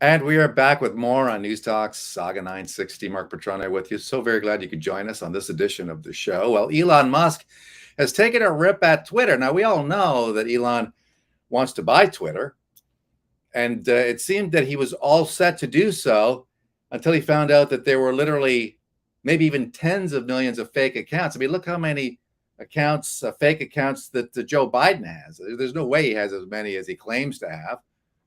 And we are back with more on News Talk Saga 960. Mark Petrone with you. So very glad you could join us on this edition of the show. Well, Elon Musk has taken a rip at Twitter. Now, we all know that Elon wants to buy Twitter, and it seemed that he was all set to do so until he found out that there were literally maybe even tens of millions of fake accounts. I mean, look how many accounts, fake accounts that Joe Biden has. There's no way he has as many as he claims to have.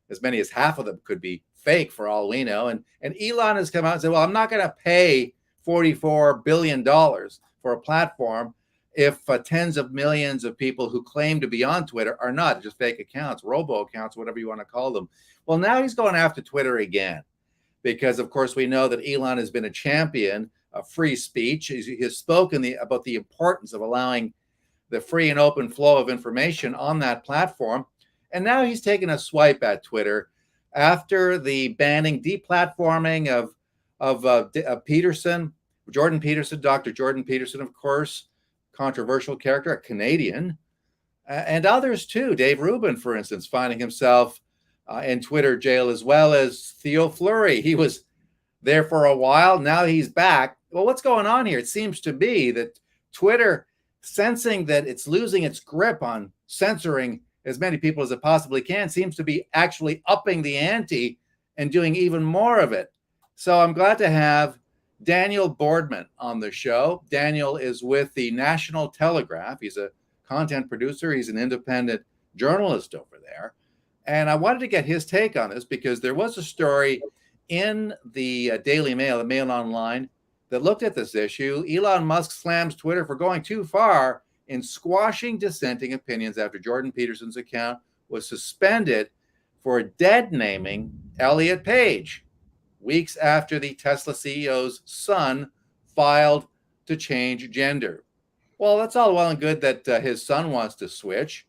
As many as half of them could be fake for all we know. And Elon has come out and said, well, I'm not going to pay $44 billion for a platform if tens of millions of people who claim to be on Twitter are not, just fake accounts, robo accounts, whatever you want to call them. Well, now he's going after Twitter again, because, of course, we know that Elon has been a champion of free speech. He has spoken about the importance of allowing the free and open flow of information on that platform. And now he's taken a swipe at Twitter after the banning, deplatforming of Peterson, Jordan Peterson, Dr. Jordan Peterson, of course, controversial character, a Canadian, and others too. Dave Rubin, for instance, finding himself in Twitter jail, as well as Theo Fleury. He was there for a while. Now he's back. Well, what's going on here? It seems to be that Twitter, sensing that it's losing its grip on censoring as many people as it possibly can, seems to be actually upping the ante and doing even more of it. So I'm glad to have Daniel Boardman on the show. Daniel is with the National Telegraph. He's a content producer. He's an independent journalist over there. And I wanted to get his take on this because there was a story in the Daily Mail, the Mail Online, that looked at this issue. Elon Musk slams Twitter for going too far in squashing dissenting opinions after Jordan Peterson's account was suspended for dead naming Elliot Page, weeks after the Tesla CEO's son filed to change gender. Well, that's all well and good that his son wants to switch,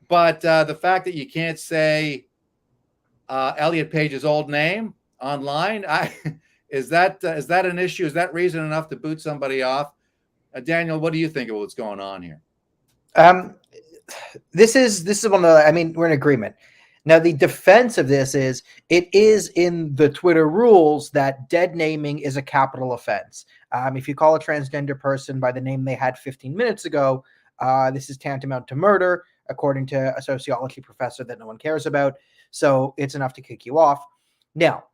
but the fact that you can't say Elliot Page's old name online, is that an issue? Is that reason enough to boot somebody off? Daniel, what do you think of what's going on here? This is one of the, I mean, we're in agreement. Now, the defense of this is it is in the Twitter rules that dead naming is a capital offense. If you call a transgender person by the name they had 15 minutes ago, this is tantamount to murder, according to a sociology professor that no one cares about. So it's enough to kick you off. Now,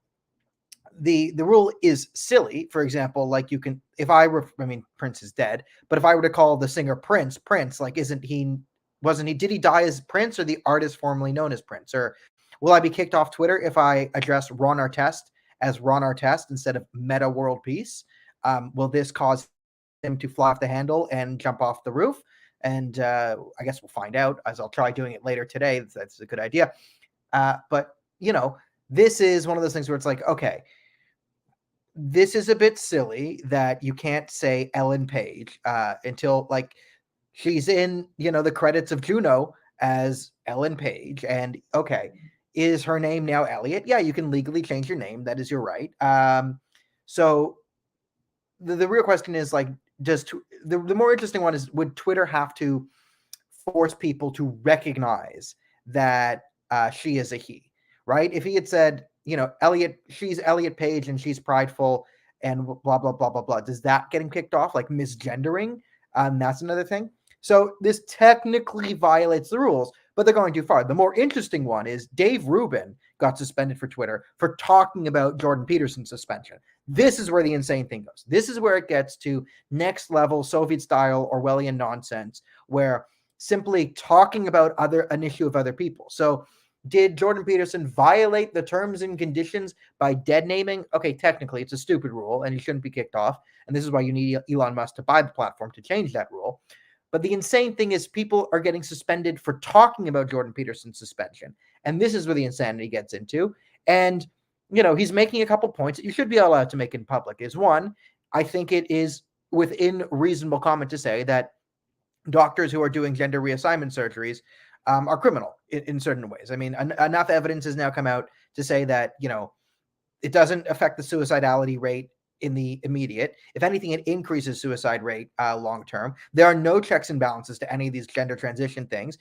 the rule is silly. For example, like you can, if I mean, Prince is dead, but if I were to call the singer Prince, like, wasn't he, did he die as Prince or the artist formerly known as Prince? Or will I be kicked off Twitter if I address Ron Artest as Ron Artest instead of Meta World Peace? Will this cause him to fly off the handle and jump off the roof? And I guess we'll find out, as I'll try doing it later today. That's a good idea. But, you know, this is one of those things where it's like, okay, this is a bit silly that you can't say Ellen Page until, like, she's in, you know, the credits of Juno as Ellen Page. And okay, is her name now Elliot? Yeah, you can legally change your name. That is your right. So the real question is, like, the more interesting one is, would Twitter have to force people to recognize that she is a he, right? If he had said, you know, she's Elliot Page and she's prideful and blah, blah, blah, blah, blah. Does that get him kicked off? Like misgendering? That's another thing. So this technically violates the rules, but they're going too far. The more interesting one is Dave Rubin got suspended for Twitter for talking about Jordan Peterson's suspension. This is where the insane thing goes. This is where it gets to next level Soviet style Orwellian nonsense, where simply talking about an issue of other people. So did Jordan Peterson violate the terms and conditions by dead naming? Okay, technically it's a stupid rule and he shouldn't be kicked off. And this is why you need Elon Musk to buy the platform to change that rule. But the insane thing is people are getting suspended for talking about Jordan Peterson's suspension. And this is where the insanity gets into. And, you know, he's making a couple points that you should be allowed to make in public. Is one, I think it is within reasonable comment to say that doctors who are doing gender reassignment surgeries are criminal in certain ways. I mean, enough evidence has now come out to say that, you know, it doesn't affect the suicidality rate in the immediate. If anything, it increases suicide rate long-term. There are no checks and balances to any of these gender transition things.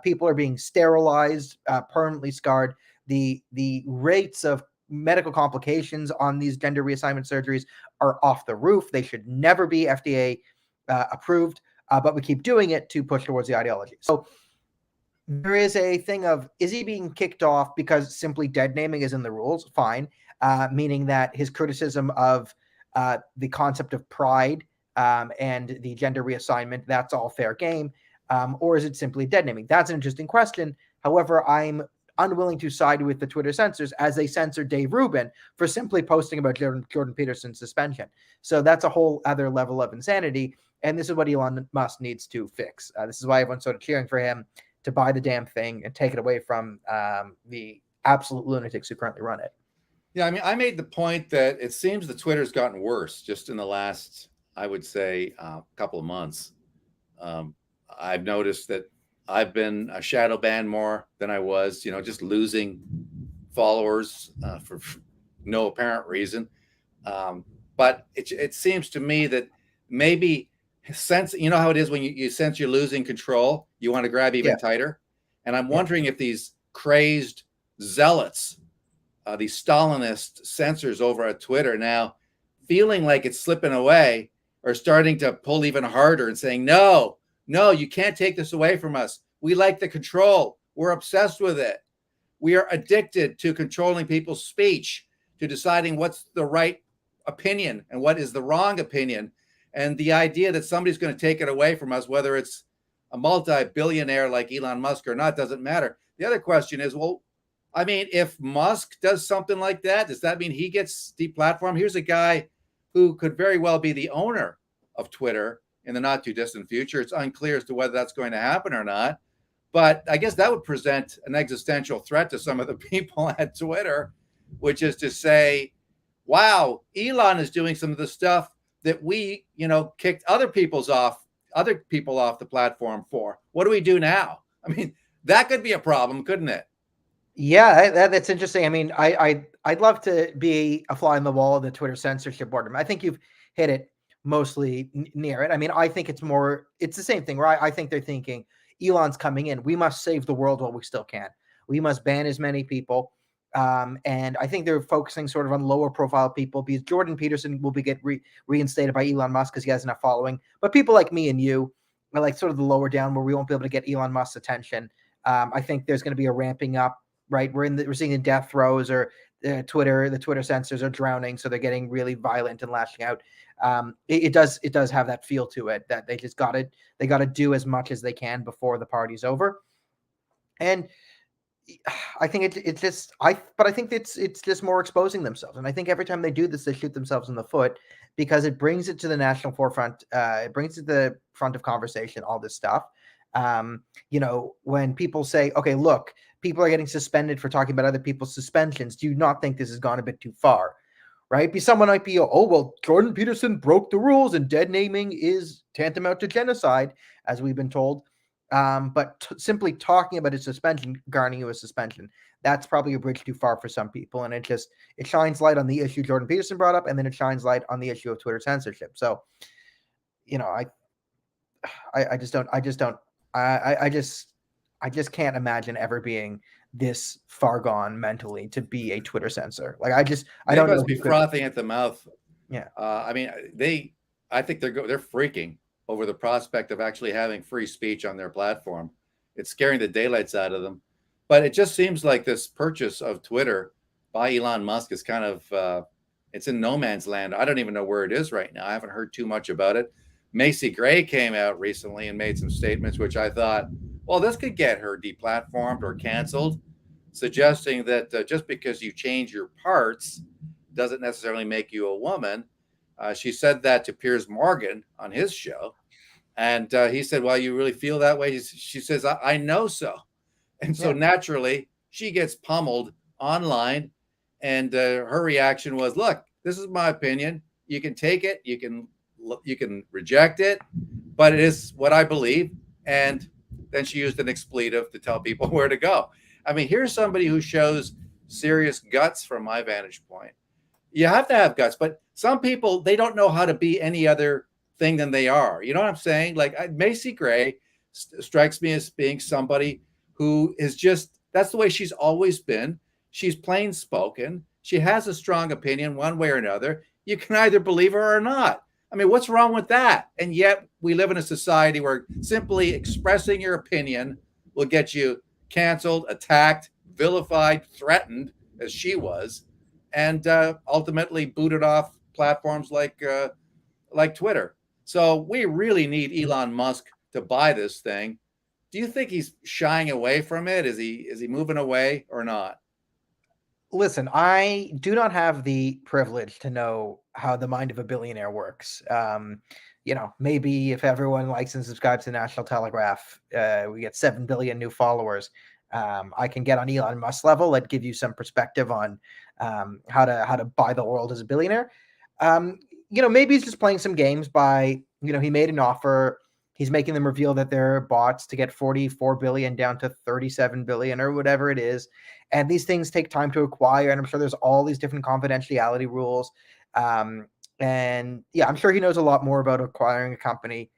People are being sterilized, permanently scarred. The rates of medical complications on these gender reassignment surgeries are off the roof. They should never be FDA approved, but we keep doing it to push towards the ideology. So there is a thing of, is he being kicked off because simply dead naming is in the rules? Fine. Meaning that his criticism of the concept of pride and the gender reassignment, that's all fair game. Or is it simply dead naming? That's an interesting question. However, I'm unwilling to side with the Twitter censors as they censored Dave Rubin for simply posting about Jordan Peterson's suspension. So that's a whole other level of insanity. And this is what Elon Musk needs to fix. This is why everyone's sort of cheering for him to buy the damn thing and take it away from the absolute lunatics who currently run it. Yeah, I mean, I made the point that it seems that Twitter's gotten worse just in the last, I would say, couple of months. I've noticed that I've been a shadow banned more than I was, just losing followers for no apparent reason. But it seems to me that maybe sense, how it is when you sense you're losing control, you want to grab even tighter. And I'm wondering if these crazed zealots, these Stalinist censors over at Twitter now feeling like it's slipping away, are starting to pull even harder and saying, no, you can't take this away from us. We like the control. We're obsessed with it. We are addicted to controlling people's speech, to deciding what's the right opinion and what is the wrong opinion. And the idea that somebody's going to take it away from us, whether it's a multi-billionaire like Elon Musk or not, doesn't matter. The other question is, well, I mean, if Musk does something like that, does that mean he gets deplatformed? Here's a guy who could very well be the owner of Twitter in the not too distant future. It's unclear as to whether that's going to happen or not. But I guess that would present an existential threat to some of the people at Twitter, which is to say, wow, Elon is doing some of the stuff that we, kicked other people off the platform for. What do we do now? I mean, that could be a problem, couldn't it? Yeah, that's interesting. I mean, I'd love to be a fly on the wall of the Twitter censorship board. I think you've hit it mostly near it. I mean, I think it's the same thing, right? I think they're thinking Elon's coming in. We must save the world while we still can. We must ban as many people. And I think they're focusing sort of on lower profile people, because Jordan Peterson will get reinstated by Elon Musk because he has enough following. But people like me and you are like sort of the lower down, where we won't be able to get Elon Musk's attention. I think there's going to be a ramping up, right? We're seeing the death throes, or the Twitter censors are drowning, so they're getting really violent and lashing out. It does have that feel to it, that they got to do as much as they can before the party's over. And I think but I think it's just more exposing themselves. And I think every time they do this, they shoot themselves in the foot, because it brings it to the national forefront. It brings it to the front of conversation, all this stuff. When people say, okay, look, people are getting suspended for talking about other people's suspensions, do you not think this has gone a bit too far? Right? Because someone might be, oh, well, Jordan Peterson broke the rules and dead naming is tantamount to genocide, as we've been told. But simply talking about his suspension, garnering you a suspension, that's probably a bridge too far for some people. And it shines light on the issue Jordan Peterson brought up, and then it shines light on the issue of Twitter censorship. So, I just can't imagine ever being this far gone mentally to be a Twitter censor. Like, I don't know. Be frothing at the mouth. Yeah. I mean, I think they're freaking over the prospect of actually having free speech on their platform. It's scaring the daylights out of them. But it just seems like this purchase of Twitter by Elon Musk is kind of, it's in no man's land. I don't even know where it is right now. I haven't heard too much about it. Macy Gray came out recently and made some statements, which I thought, well, this could get her deplatformed or canceled, suggesting that just because you change your parts doesn't necessarily make you a woman. She said that to Piers Morgan on his show. And he said, well, you really feel that way? She says, I know so. And so naturally, she gets pummeled online. And her reaction was, look, this is my opinion. You can take it. You can reject it. But it is what I believe. And then she used an expletive to tell people where to go. I mean, here's somebody who shows serious guts from my vantage point. You have to have guts, but some people, they don't know how to be any other thing than they are. You know what I'm saying? Like Macy Gray strikes me as being somebody who is just, that's the way she's always been. She's plain spoken. she has a strong opinion one way or another. You can either believe her or not. I mean, what's wrong with that? And yet we live in a society where simply expressing your opinion will get you canceled, attacked, vilified, threatened, as she was, and ultimately booted off platforms like Twitter. So we really need Elon Musk to buy this thing. Do you think he's shying away from it? Is he moving away or not? Listen, I do not have the privilege to know how the mind of a billionaire works. Maybe if everyone likes and subscribes to National Telegraph, we get 7 billion new followers. I can get on Elon Musk level and give you some perspective on how to buy the world as a billionaire. Maybe he's just playing some games by, he made an offer. He's making them reveal that they're bots to get 44 billion down to 37 billion or whatever it is. And these things take time to acquire. And I'm sure there's all these different confidentiality rules. And yeah, I'm sure he knows a lot more about acquiring a company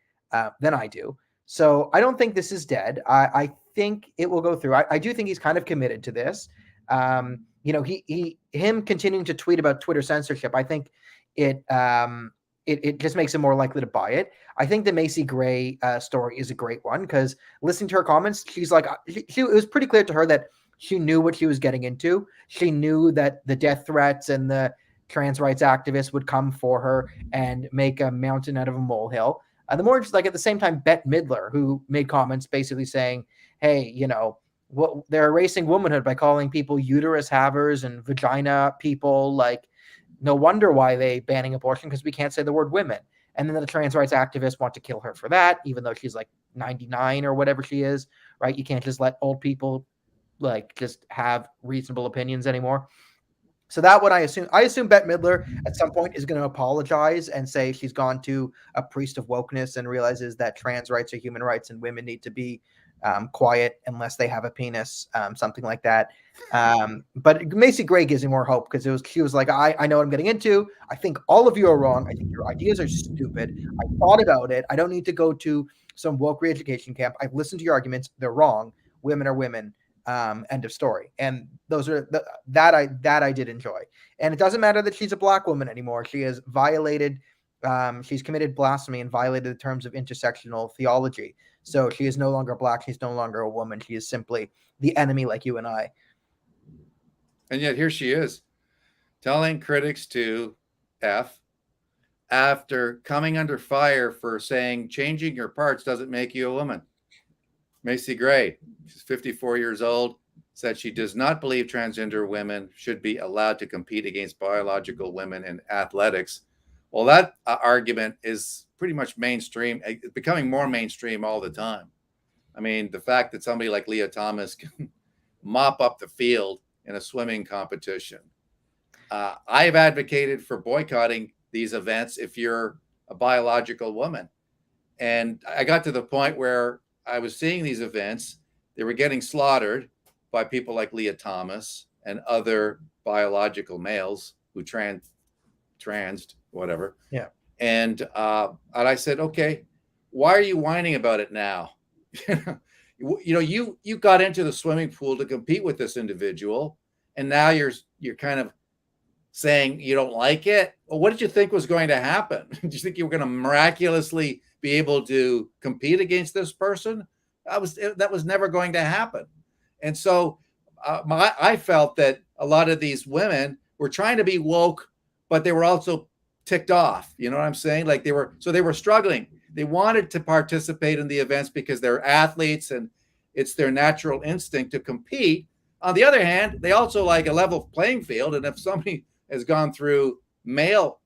than I do. So I don't think this is dead. I think it will go through. I do think he's kind of committed to this. Him continuing to tweet about Twitter censorship, I think it just makes him more likely to buy it. I think the Macy Gray story is a great one because listening to her comments, she's like, it was pretty clear to her that she knew what she was getting into. She knew that the death threats and the trans rights activists would come for her and make a mountain out of a molehill. The more just like at the same time, Bette Midler, who made comments basically saying, hey, they're erasing womanhood by calling people uterus havers and vagina people. Like, no wonder why they banning abortion because we can't say the word women. And then the trans rights activists want to kill her for that, even though she's like 99 or whatever she is, right? You can't just let old people like just have reasonable opinions anymore. So that what I assume Bette Midler at some point is going to apologize and say she's gone to a priest of wokeness and realizes that trans rights are human rights and women need to be quiet unless they have a penis, something like that. But Macy Gray gives me more hope because she was like, I know what I'm getting into. I think all of you are wrong. I think your ideas are stupid. I thought about it. I don't need to go to some woke re-education camp. I've listened to your arguments. They're wrong. Women are women. End of story. And those are that I did enjoy. And it doesn't matter that she's a black woman anymore. She has violated, she's committed blasphemy and violated the terms of intersectional theology. So she is no longer black. She's no longer a woman. She is simply the enemy like you and I. And yet here she is telling critics to F after coming under fire for saying changing your parts doesn't make you a woman. Macy Gray, she's 54 years old, said she does not believe transgender women should be allowed to compete against biological women in athletics. Well, that argument is pretty much mainstream, becoming more mainstream all the time. I mean, the fact that somebody like Leah Thomas can mop up the field in a swimming competition. I've advocated for boycotting these events if you're a biological woman. And I got to the point where I was seeing these events. They were getting slaughtered by people like Leah Thomas and other biological males who transed, whatever. Yeah. And I said, okay, why are you whining about it now? You got into the swimming pool to compete with this individual, and now you're kind of saying you don't like it. Well, what did you think was going to happen? Did you think you were going to miraculously be able to compete against this person? That was never going to happen. And so I felt that a lot of these women were trying to be woke, but they were also ticked off. You know what I'm saying? Like they were struggling. They wanted to participate in the events because they're athletes and it's their natural instinct to compete. On the other hand, they also like a level playing field. And if somebody has gone through male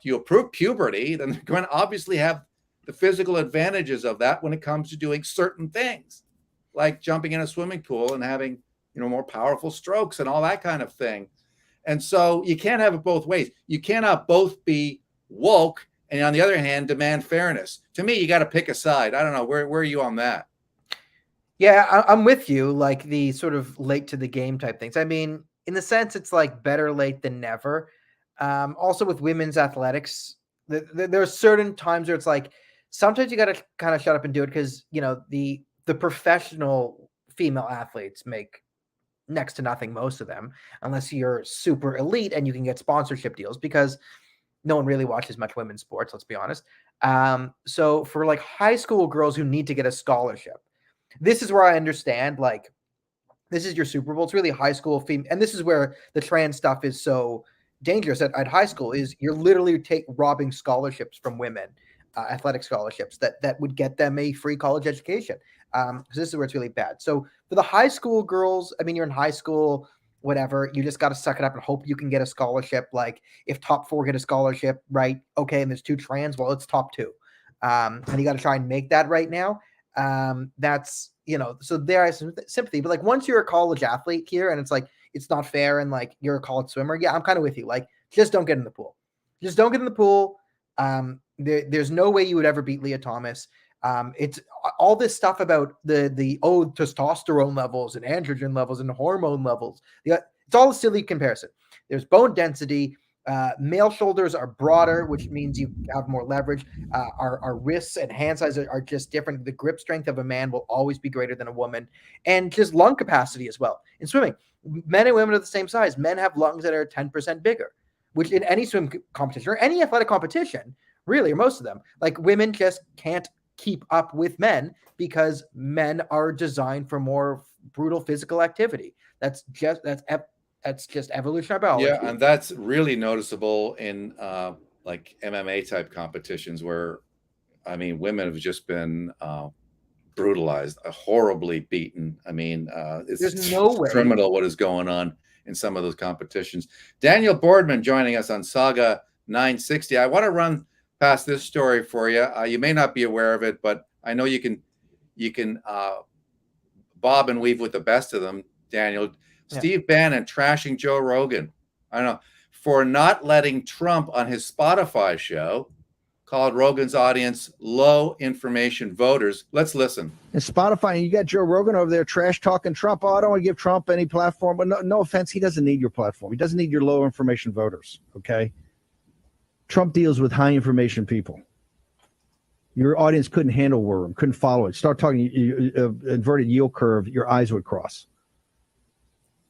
puberty, then they're going to obviously have the physical advantages of that when it comes to doing certain things, like jumping in a swimming pool and having, more powerful strokes and all that kind of thing. And so you can't have it both ways. You cannot both be woke and on the other hand, demand fairness. To me, you got to pick a side. I don't know. Where are you on that? Yeah, I'm with you. Like the sort of late to the game type things. I mean, in the sense, it's like better late than never. Also with women's athletics, there are certain times where it's like, sometimes you got to kind of shut up and do it because, the professional female athletes make next to nothing, most of them, unless you're super elite and you can get sponsorship deals, because no one really watches much women's sports, let's be honest. So for like high school girls who need to get a scholarship, this is where I understand, like, this is your Super Bowl. It's really high school female, and this is where the trans stuff is so dangerous at high school. Is you're literally robbing scholarships from women, athletic scholarships that would get them a free college education. Because this is where it's really bad. So for the high school girls, I mean, you're in high school, whatever. You just got to suck it up and hope you can get a scholarship. Like if top 4 get a scholarship, right? Okay, and there's 2 trans, well, it's top 2, and you got to try and make that right now. That's, so there is some sympathy, but like once you're a college athlete here and it's like, it's not fair. And like, you're a college swimmer. Yeah. I'm kind of with you. Like, just don't get in the pool. Just don't get in the pool. There's no way you would ever beat Leah Thomas. It's all this stuff about the testosterone levels and androgen levels and hormone levels. Yeah. It's all a silly comparison. There's bone density. Male shoulders are broader, which means you have more leverage. Our wrists and hand size are just different. The grip strength of a man will always be greater than a woman, and just lung capacity as well. In swimming, men and women are the same size. Men have lungs that are 10% bigger, which in any swim competition or any athletic competition, really, or most of them, like women just can't keep up with men because men are designed for more brutal physical activity. That's just evolutionary biology. Yeah, and that's really noticeable in like MMA type competitions where, I mean, women have just been brutalized, horribly beaten. I mean, There's no way. Criminal what is going on in some of those competitions. Daniel Boardman joining us on Saga 960. I want to run past this story for you. You may not be aware of it, but I know you can bob and weave with the best of them, Daniel. Yeah. Steve Bannon trashing Joe Rogan, I don't know, for not letting Trump on his Spotify show, called Rogan's audience low information voters. Let's listen. And Spotify, and you got Joe Rogan over there trash talking Trump. Oh, I don't want to give Trump any platform. But no offense, he doesn't need your platform. He doesn't need your low information voters. Okay. Trump deals with high information people. Your audience couldn't handle worm, couldn't follow it. Start talking inverted yield curve, your eyes would cross.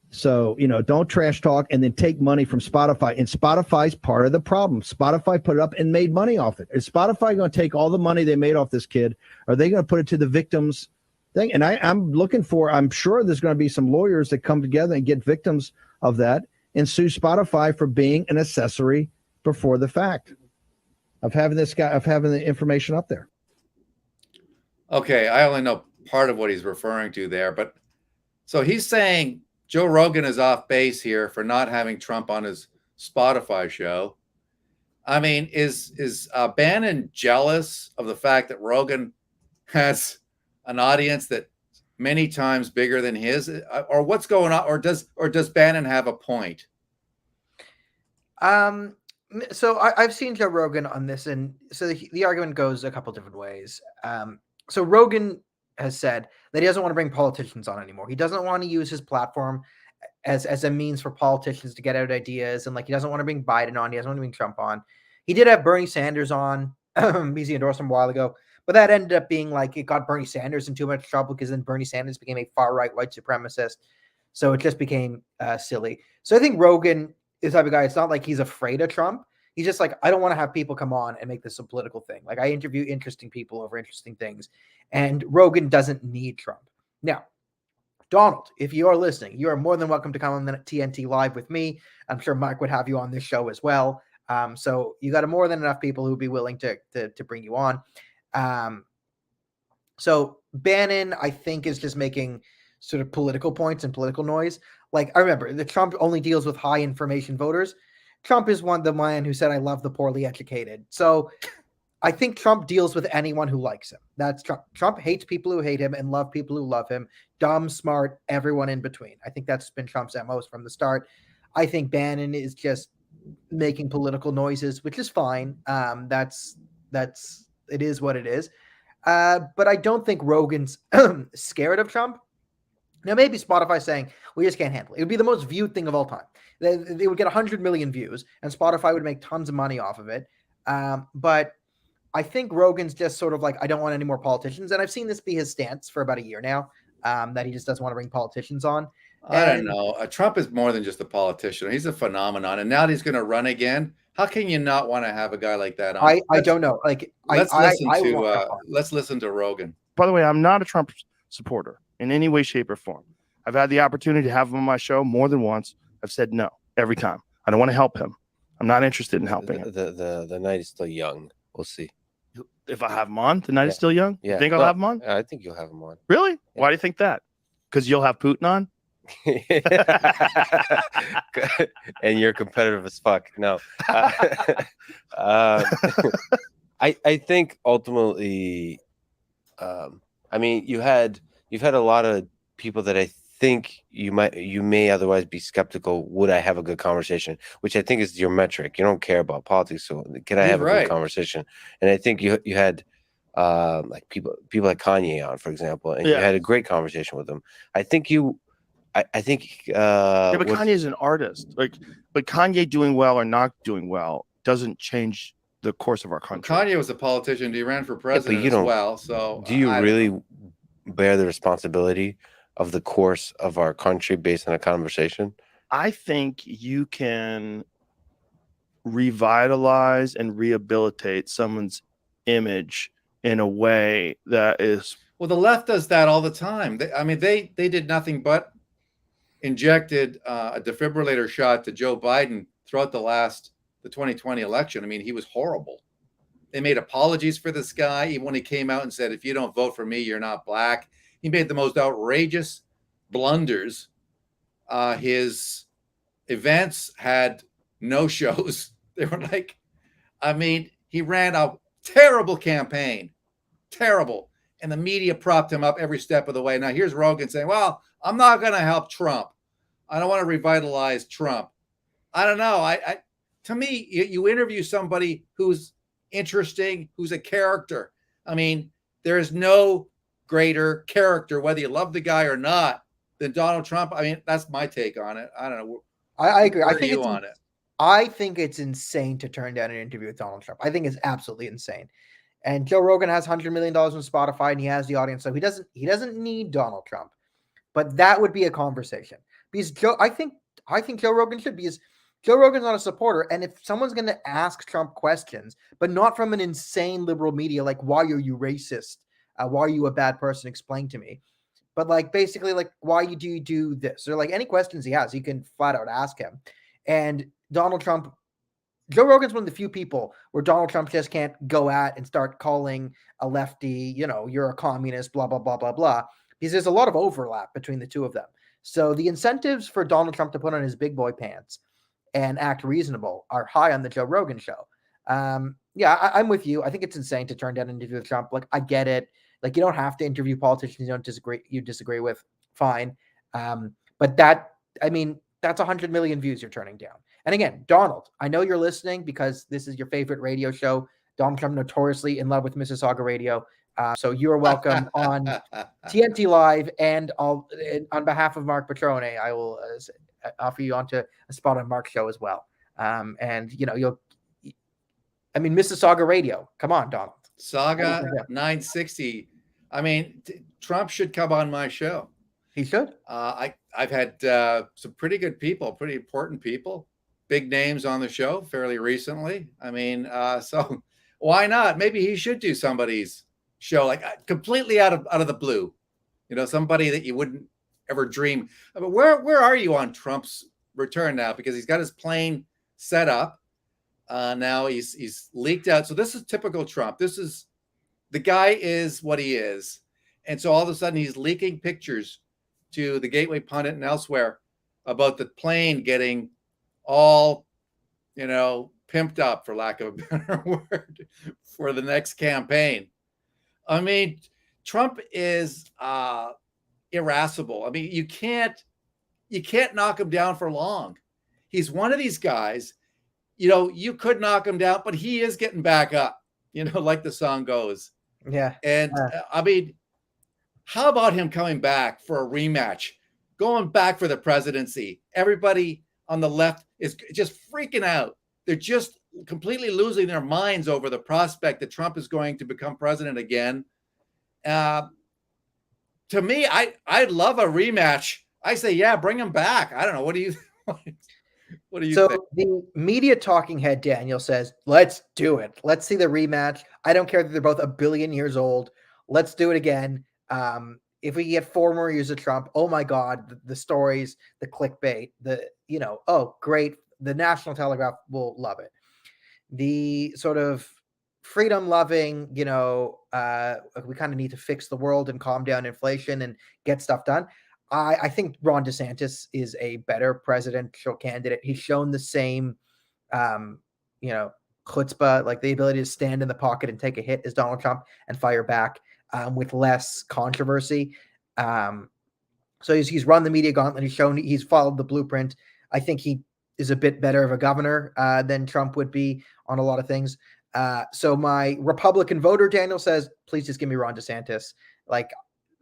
So, don't trash talk and then take money from Spotify. And Spotify's part of the problem. Spotify put it up and made money off it. Is Spotify going to take all the money they made off this kid? Are they going to put it to the victims thing? And I'm sure there's going to be some lawyers that come together and get victims of that and sue Spotify for being an accessory before the fact of having the information up there. Okay, I only know part of what he's referring to there, but so he's saying Joe Rogan is off base here for not having Trump on his Spotify show. I mean, is Bannon jealous of the fact that Rogan has an audience that many times bigger than his, or what's going on, or does Bannon have a point? So I've seen Joe Rogan on this, and so the argument goes a couple different ways. So Rogan has said that he doesn't want to bring politicians on anymore. He doesn't want to use his platform as a means for politicians to get out ideas, and like he doesn't want to bring Biden on. He doesn't want to bring Trump on. He did have Bernie Sanders on because he endorsed him a while ago, but that ended up being like it got Bernie Sanders in too much trouble because then Bernie Sanders became a far right white supremacist. So it just became silly. So I think Rogan is the type of guy. It's not like he's afraid of Trump. He's just like, I don't want to have people come on and make this a political thing. Like I interview interesting people over interesting things. And Rogan doesn't need Trump. Now, Donald, if you are listening, you are more than welcome to come on the TNT Live with me. I'm sure Mike would have you on this show as well. So you got more than enough people who'd be willing to bring you on. So Bannon, I think, is just making sort of political points and political noise. Like I remember, the Trump only deals with high information voters. Trump is the man who said, I love the poorly educated. So I think Trump deals with anyone who likes him. That's Trump. Trump hates people who hate him and love people who love him. Dumb, smart, everyone in between. I think that's been Trump's MO from the start. I think Bannon is just making political noises, which is fine. It is what it is. But I don't think Rogan's scared of Trump. Now, maybe Spotify saying, we just can't handle it. It would be the most viewed thing of all time. They would get 100 million views, and Spotify would make tons of money off of it. But I think Rogan's just sort of like, I don't want any more politicians. And I've seen this be his stance for about a year now. that he just doesn't want to bring politicians on. I don't know. Trump is more than just a politician. He's a phenomenon. And now that he's going to run again, how can you not want to have a guy like that on? I don't know. Like, let's listen to Rogan. By the way, I'm not a Trump supporter in any way, shape, or form. I've had the opportunity to have him on my show more than once. I've said no every time. I don't want to help him. I'm not interested in helping him. The night is still young. We'll see. If I have him on, the night is still young. Yeah. You think I'll have him on? I think you'll have him on. Really? Yeah. Why do you think that? Because you'll have Putin on? And you're competitive as fuck. No. I think ultimately, I mean, you've had a lot of people that I think you may otherwise be skeptical. Would I have a good conversation? Which I think is your metric. You don't care about politics, so can I have a good conversation? And I think you had like people like Kanye on, for example, and you had a great conversation with them. I think I think but Kanye is an artist. But Kanye doing well or not doing well doesn't change the course of our country. Kanye was a politician. He ran for president as well. So do you really bear the responsibility of the course of our country based on a conversation? I think you can revitalize and rehabilitate someone's image in a way that is... Well, the left does that all the time. They did nothing but injected a defibrillator shot to Joe Biden throughout the 2020 election. I mean, he was horrible. They made apologies for this guy, even when he came out and said, if you don't vote for me, you're not black. He made the most outrageous blunders. His events had no shows. They were like, I mean, he ran a terrible campaign, terrible. And the media propped him up every step of the way. Now here's Rogan saying, well, I'm not going to help Trump. I don't want to revitalize Trump. I don't know. To me, you interview somebody who's interesting, who's a character. I mean, there is no greater character, whether you love the guy or not, than Donald Trump. I mean, that's my take on it. I don't know. I agree. I think it's insane to turn down an interview with Donald Trump. I think it's absolutely insane. And Joe Rogan has $100 million on Spotify, and he has the audience, so he doesn't need Donald Trump. But that would be a conversation, because I think Joe Rogan should, because Joe Rogan's not a supporter. And if someone's going to ask Trump questions, but not from an insane liberal media, like, why are you racist? Why are you a bad person? Explain to me. But like, basically, like, why do you do this? Or like any questions he has, he can flat out ask him. And Donald Trump, Joe Rogan's one of the few people where Donald Trump just can't go at and start calling a lefty, you're a communist, blah, blah, blah, blah, blah. Because there's a lot of overlap between the two of them. So the incentives for Donald Trump to put on his big boy pants and act reasonable are high on the Joe Rogan show. I'm with you. I think it's insane to turn down an interview with Trump. Like, I get it. Like, you don't have to interview politicians you disagree with. Fine. But that's 100 million views you're turning down. And again, Donald, I know you're listening because this is your favorite radio show. Donald Trump notoriously in love with Mississauga radio. So you're welcome on TNT Live, and on behalf of Mark Petrone, I will offer you onto a spot on Mark's show as well. Mississauga radio. Come on, Donald. Saga 960. I mean, Trump should come on my show. He should. I've had some pretty good people, pretty important people, big names on the show fairly recently. I mean, so why not? Maybe he should do somebody's show, like completely out of the blue. Somebody that you wouldn't ever dream. I mean, where are you on Trump's return now? Because he's got his plane set up. Now he's leaked out. So this is typical Trump. The guy is what he is. And so all of a sudden he's leaking pictures to the Gateway Pundit and elsewhere about the plane getting all, pimped up, for lack of a better word, for the next campaign. I mean, Trump is irascible. I mean, you can't knock him down for long. He's one of these guys, you could knock him down, but he is getting back up, like the song goes. Yeah. And I mean, how about him coming back for a rematch, going back for the presidency? Everybody on the left is just freaking out. They're just completely losing their minds over the prospect that Trump is going to become president again. to me, I'd love a rematch. I say, yeah, bring him back. I don't know. What do you So think? the media talking head Daniel says, let's do it. Let's see the rematch. I don't care that they're both 1 billion years old. Let's do it again. If we get 4 more years of Trump, oh my God, the stories, the clickbait, oh, great. The National Telegraph will love it. The sort of freedom loving, we kind of need to fix the world and calm down inflation and get stuff done. I think Ron DeSantis is a better presidential candidate. He's shown the same, chutzpah, like the ability to stand in the pocket and take a hit as Donald Trump and fire back with less controversy. So he's run the media gauntlet. He's followed the blueprint. I think he is a bit better of a governor than Trump would be on a lot of things. So my Republican voter, Daniel, says, please just give me Ron DeSantis. Like,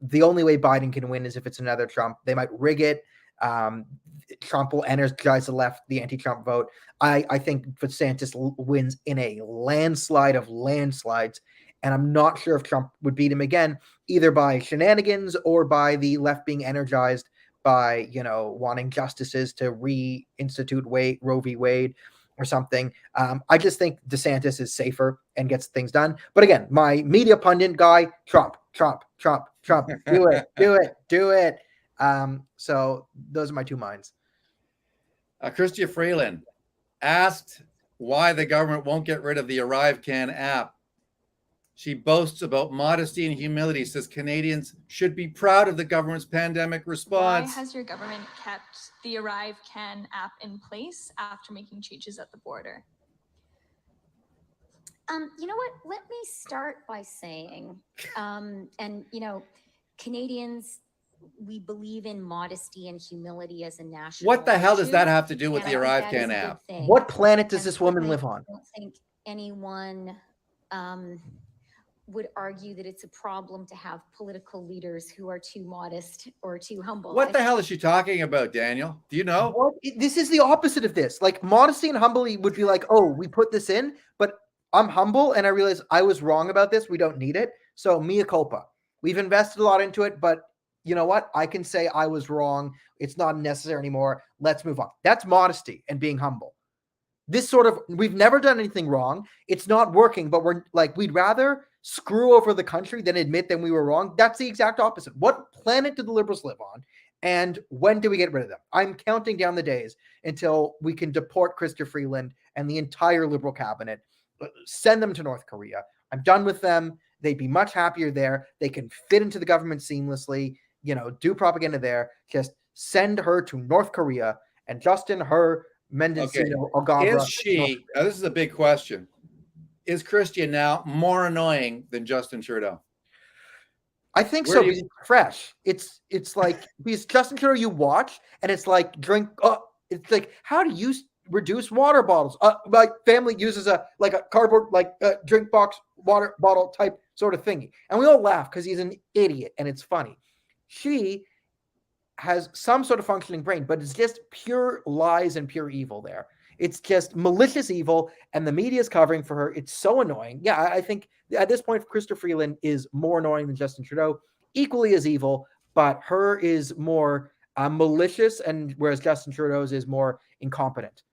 the only way Biden can win is if it's another Trump. They might rig it. Trump will energize the left, the anti-Trump vote. I think DeSantis wins in a landslide of landslides. And I'm not sure if Trump would beat him again, either by shenanigans or by the left being energized by, wanting justices to reinstitute Roe v. Wade or something. I just think DeSantis is safer and gets things done. But again, my media pundit guy, Trump. Do it. So those are my 2 minds. Chrystia Freeland asked why the government won't get rid of the ArriveCan app. She boasts about modesty and humility, says Canadians should be proud of the government's pandemic response. Why has your government kept the ArriveCan app in place after making changes at the border? You know what? Let me start by saying, Canadians, we believe in modesty and humility as a national What the hell issue, does that have to do with and the I think that is ArriveCan a good app? thing. What planet does And this woman certainly live on? I don't think anyone would argue that it's a problem to have political leaders who are too modest or too humble. What the hell is she talking about, Daniel? Do you know? This is the opposite of this. Like, modesty and humbly would be like, oh, we put this in, but I'm humble and I realize I was wrong about this. We don't need it. So mea culpa. We've invested a lot into it, but you know what? I can say I was wrong. It's not necessary anymore. Let's move on. That's modesty and being humble. This sort of, we've never done anything wrong. It's not working, but we'd rather screw over the country than admit that we were wrong. That's the exact opposite. What planet do the liberals live on? And when do we get rid of them? I'm counting down the days until we can deport Chrystia Freeland and the entire liberal cabinet, send them to North Korea. I'm done with them. They'd be much happier there. They can fit into the government seamlessly, do propaganda there. Just send her to North Korea and Justin, her, Mendocino, Algabra. Is she, this is a big question, is Chrystia now more annoying than Justin Trudeau? I think so. Because it's fresh. It's like, because Justin Trudeau you watch and it's like it's like, how do you reduce water bottles? My family uses a cardboard drink box water bottle type sort of thingy, and we all laugh because he's an idiot and it's funny. She has some sort of functioning brain, but it's just pure lies and pure evil there. It's just malicious evil, and the media is covering for her. It's so annoying. Yeah, I think at this point, Chrystia Freeland is more annoying than Justin Trudeau, equally as evil, but her is more malicious, and whereas Justin Trudeau's is more incompetent.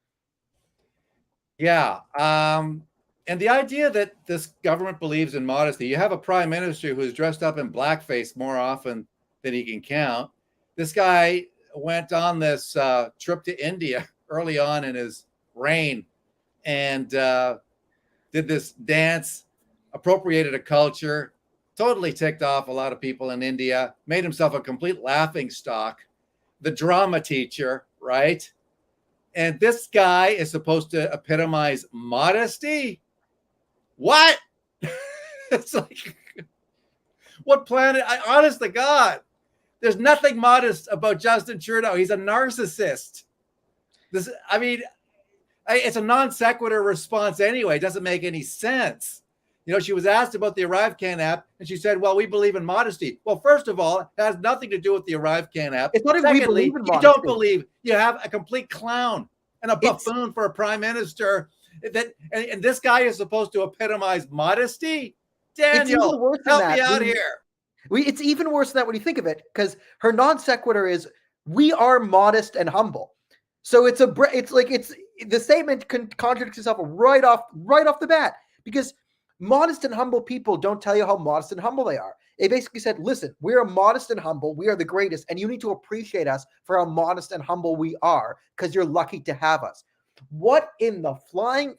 Yeah. And the idea that this government believes in modesty, you have a prime minister who's dressed up in blackface more often than he can count. This guy went on this trip to India early on in his reign and did this dance, appropriated a culture, totally ticked off a lot of people in India, made himself a complete laughing stock, the drama teacher, right? And this guy is supposed to epitomize modesty? What? It's like, what planet? Honest to God, there's nothing modest about Justin Trudeau. He's a narcissist. It's a non sequitur response anyway. It doesn't make any sense. She was asked about the ArriveCan app, and she said, well, we believe in modesty. Well, first of all, it has nothing to do with the ArriveCan app. It's not even we believe in modesty. You don't believe. You have a complete clown and a buffoon for a prime minister. And this guy is supposed to epitomize modesty? Daniel, help me out here. It's even worse than that when you think of it, because her non sequitur is, "We are modest and humble." So it's the statement contradicts itself right off the bat, because modest and humble people don't tell you how modest and humble they are. It basically said, "Listen, we are modest and humble. We are the greatest, and you need to appreciate us for how modest and humble we are, because you're lucky to have us." What in the flying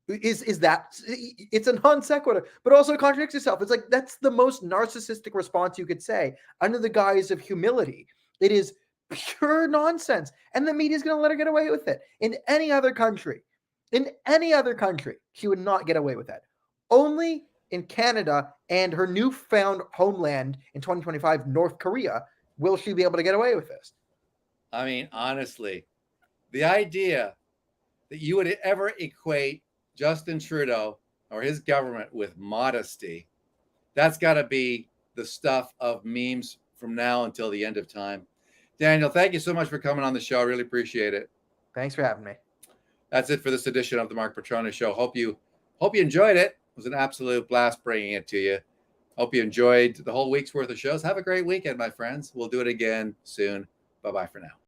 is that? It's a non sequitur, but also contradicts itself. It's like, that's the most narcissistic response you could say under the guise of humility. It is pure nonsense, and the media is going to let her get away with it. In any other country, she would not get away with that. Only in Canada and her newfound homeland in 2025, North Korea, will she be able to get away with this. I mean, honestly, the idea that you would ever equate Justin Trudeau or his government with modesty, that's got to be the stuff of memes from now until the end of time. Daniel, thank you so much for coming on the show. I really appreciate it. Thanks for having me. That's it for this edition of the Mark Petrone Show. Hope you enjoyed it. It was an absolute blast bringing it to you. Hope you enjoyed the whole week's worth of shows. Have a great weekend, my friends. We'll do it again soon. Bye-bye for now.